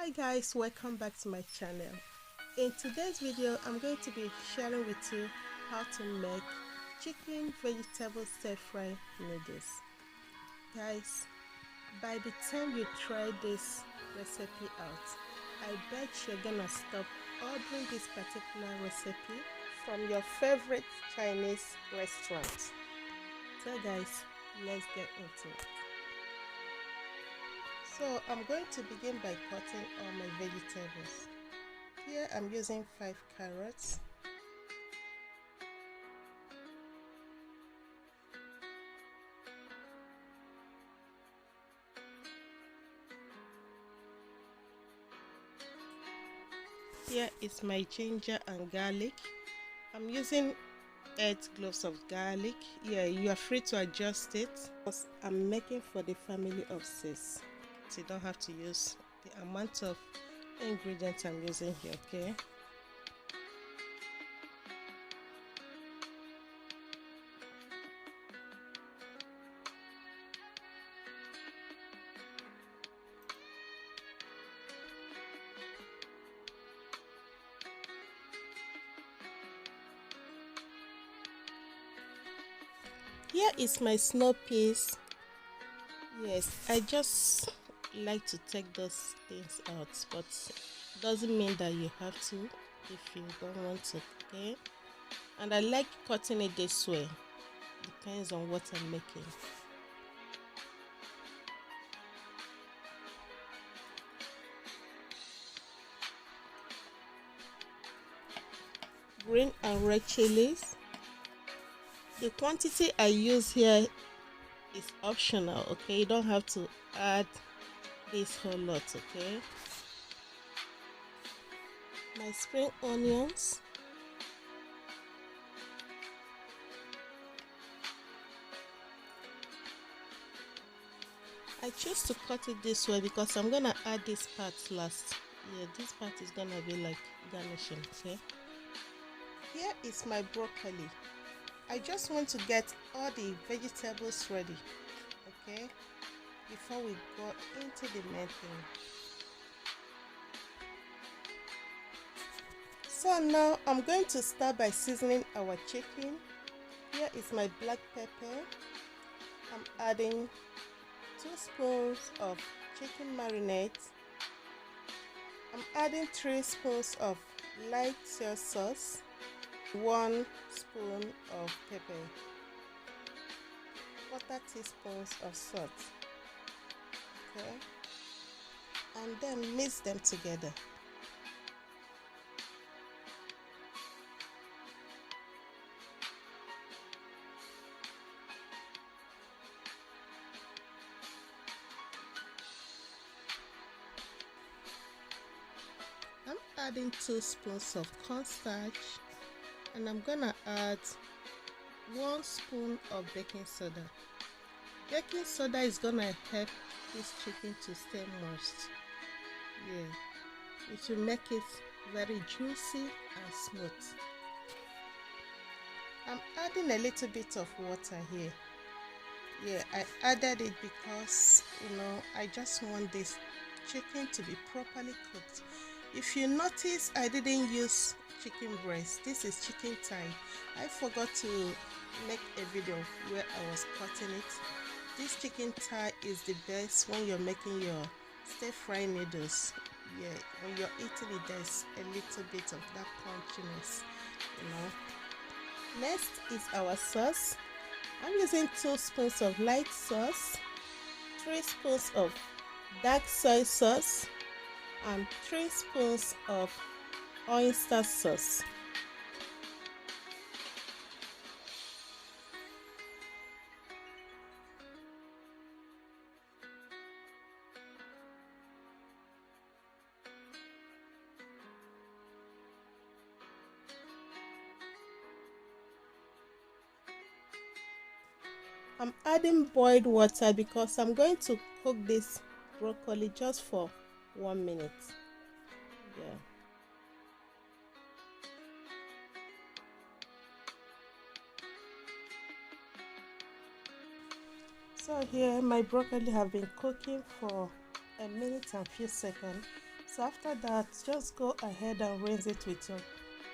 Hi guys, welcome back to my channel. In today's video I'm going to be sharing with you how to make chicken vegetable stir-fry noodles. Guys, by the time you try this recipe out, I bet you're gonna stop ordering this particular recipe from your favorite Chinese restaurant. So guys, let's get into it. So I'm going to begin by cutting all my vegetables. Here I'm using 5 carrots, here is my ginger and garlic. I'm using 8 cloves of garlic. Yeah, you are free to adjust it because I'm making for the family of 6. So you don't have to use the amount of ingredients I'm using here, okay? Here is my snow peas. Yes, I just like to take those things out, but doesn't mean that you have to if you don't want to, okay? And I like cutting it this way, depends on what I'm making. Green and red chilies. The quantity I use here is optional, okay? You don't have to add this whole lot, okay? My spring onions. I choose to cut it this way because I'm gonna add this part last. Yeah, this part is gonna be like garnishing, okay? Here is my broccoli. I just want to get all the vegetables ready, okay, before we go into the main thing. So now I'm going to start by seasoning our chicken. Here is my black pepper. I'm adding 2 spoons of chicken marinade. I'm adding 3 spoons of light soy sauce, 1 spoon of pepper, 1/4 teaspoons of salt, okay, and then mix them together. I'm adding 2 spoons of cornstarch, and I'm gonna add 1 spoon of baking soda. Baking soda is gonna help this chicken to stay moist. Yeah, it will make it very juicy and smooth. I'm adding a little bit of water here. Yeah, I added it because I just want this chicken to be properly cooked. If you notice, I didn't use chicken breast. This is chicken thigh. I forgot to make a video where I was cutting it. This chicken thigh is the best when you're making your stir-fry noodles. Yeah, when you're eating it, there's a little bit of that crunchiness, Next is our sauce. I'm using 2 spoons of light sauce, 3 spoons of dark soy sauce, and 3 spoons of oyster sauce. I'm adding boiled water because I'm going to cook this broccoli just for 1 minute. Yeah. So here my broccoli have been cooking for a minute and few seconds. So after that, just go ahead and rinse it with your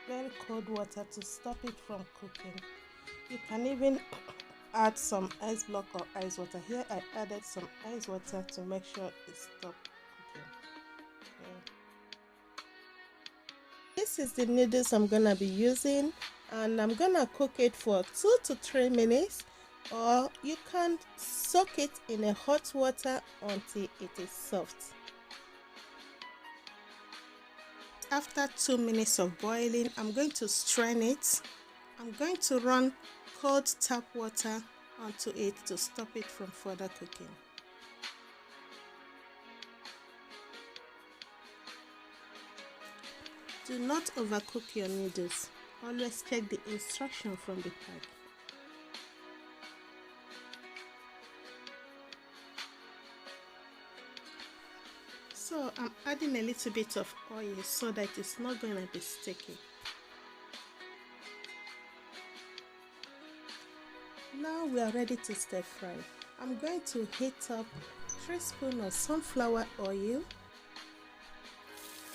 very cold water to stop it from cooking. You can even add some ice block or ice water. Here I added some ice water to make sure it stopped cooking. Okay. This is the noodles I'm gonna be using, and I'm gonna cook it for 2 to 3 minutes, or you can soak it in a hot water until it is soft. After 2 minutes of boiling, I'm going to strain it. I'm going to run cold tap water onto it to stop it from further cooking. Do not overcook your noodles. Always check the instruction from the pack. So I'm adding a little bit of oil so that it's not going to be sticky. Now we are ready to stir fry. I'm going to heat up 3 spoons of sunflower oil.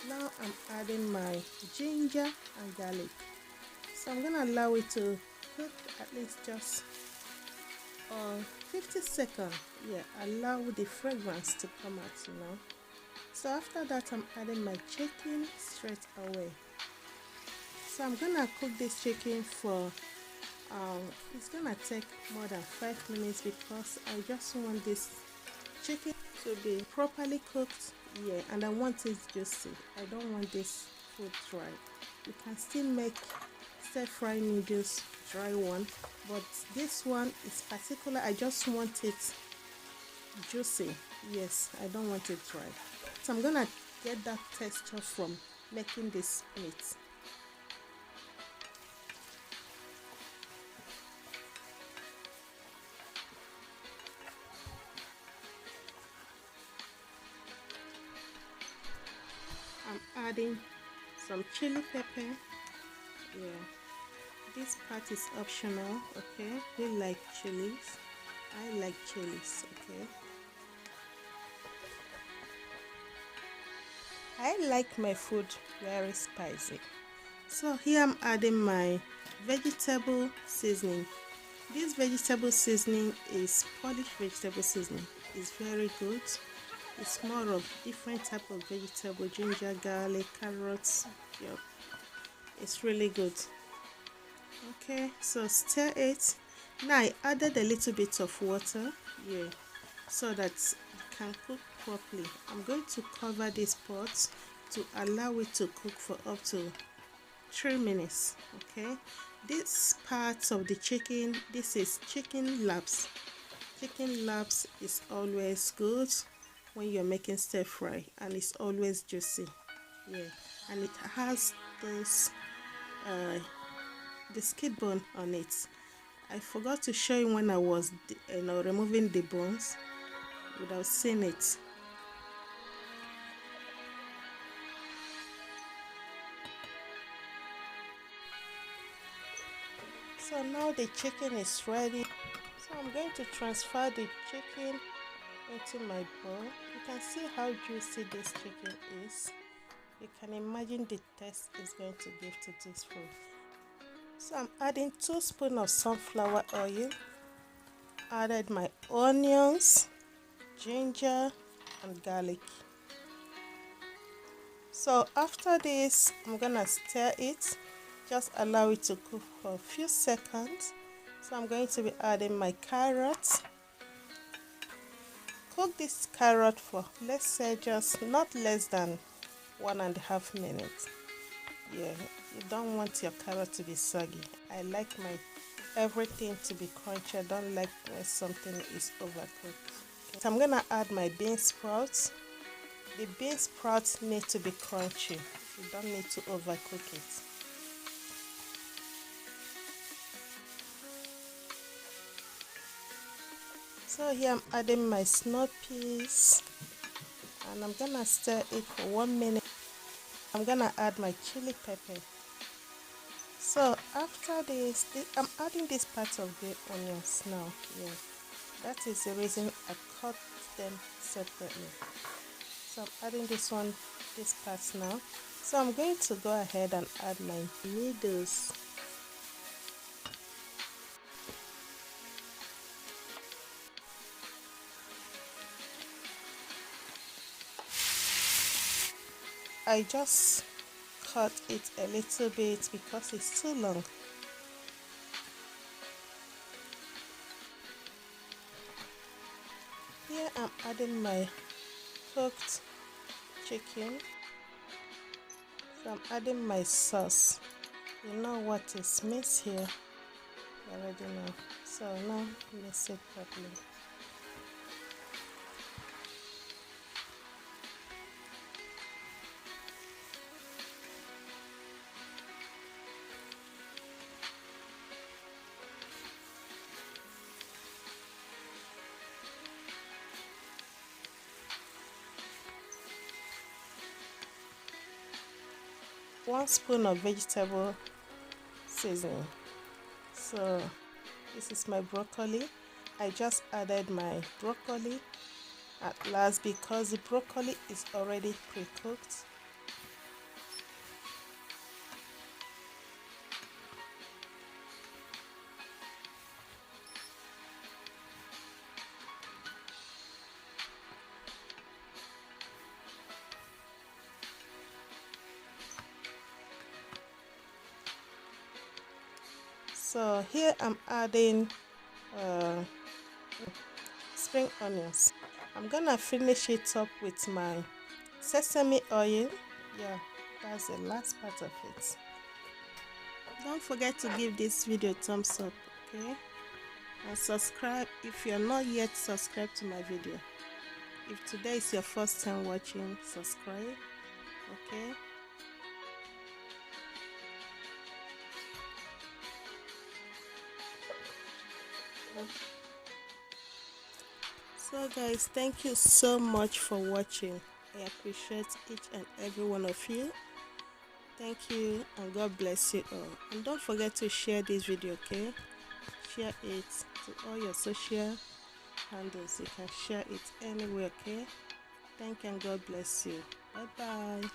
Now I'm adding my ginger and garlic. So I'm going to allow it to cook at least just 50 seconds. Yeah, allow the fragrance to come out. So after that, I'm adding my chicken straight away. So I'm going to cook this chicken for, it's going to take more than 5 minutes because I just want this chicken to be properly cooked. Yeah, and I want it juicy. I don't want this food dry. You can still make stir-fry noodles dry one, but this one is particular. I just want it juicy. Yes, I don't want it dry. So I'm gonna get that texture from making this meat. I'm adding some chili pepper. Yeah, this part is optional. Okay, we like chilies. I like chilies. Okay, I like my food very spicy. So here I'm adding my vegetable seasoning. This vegetable seasoning is polished vegetable seasoning. It's very good. It's more of different type of vegetable, ginger, garlic, carrots. Yep. It's really good. Okay, so stir it. Now I added a little bit of water, yeah, so that it can cook properly. I'm going to cover this pot to allow it to cook for up to 3 minutes. Okay, this part of the chicken, this is chicken laps. Chicken laps is always good when you're making stir fry, and it's always juicy. Yeah, and it has those the skin bone on it. I forgot to show you when I was removing the bones. You would have seen it. So now the chicken is ready. So I'm going to transfer the chicken into my bowl. You can see how juicy this chicken is. You can imagine the taste it's going to give to this food. So I'm adding 2 spoons of sunflower oil. Added my onions, ginger and garlic. So after this, I'm gonna stir it. Just allow it to cook for a few seconds. So I'm going to be adding my carrots. Cook this carrot for, let's say, just not less than 1.5 minutes. Yeah, you don't want your carrot to be soggy. I like my everything to be crunchy. I don't like when something is overcooked. So I'm gonna add my bean sprouts. The bean sprouts need to be crunchy. You don't need to overcook it. So here I'm adding my snow peas, and I'm gonna stir it for 1 minute. I'm gonna add my chili pepper. So after this, I'm adding this part of the onions now. Yeah, that is the reason I cut them separately. So I'm adding this one this part now. So I'm going to go ahead and add my noodles. I just cut it a little bit because it's too long. Here I'm adding my cooked chicken. So I'm adding my sauce. You know what is mixed here. You already know. So now mix it properly. One spoon of vegetable seasoning. So this is my broccoli. I just added my broccoli at last because the broccoli is already pre-cooked. So here I'm adding spring onions. I'm gonna finish it up with my sesame oil. Yeah, that's the last part of it. Don't forget to give this video a thumbs up, okay? And subscribe if you're not yet subscribed to my video. If today is your first time watching, subscribe, okay? So guys, thank you so much for watching. I appreciate each and every one of you. Thank you and God bless you all. And don't forget to share this video, okay? Share it to all your social handles. You can share it anywhere, okay? Thank you and God bless you. Bye bye.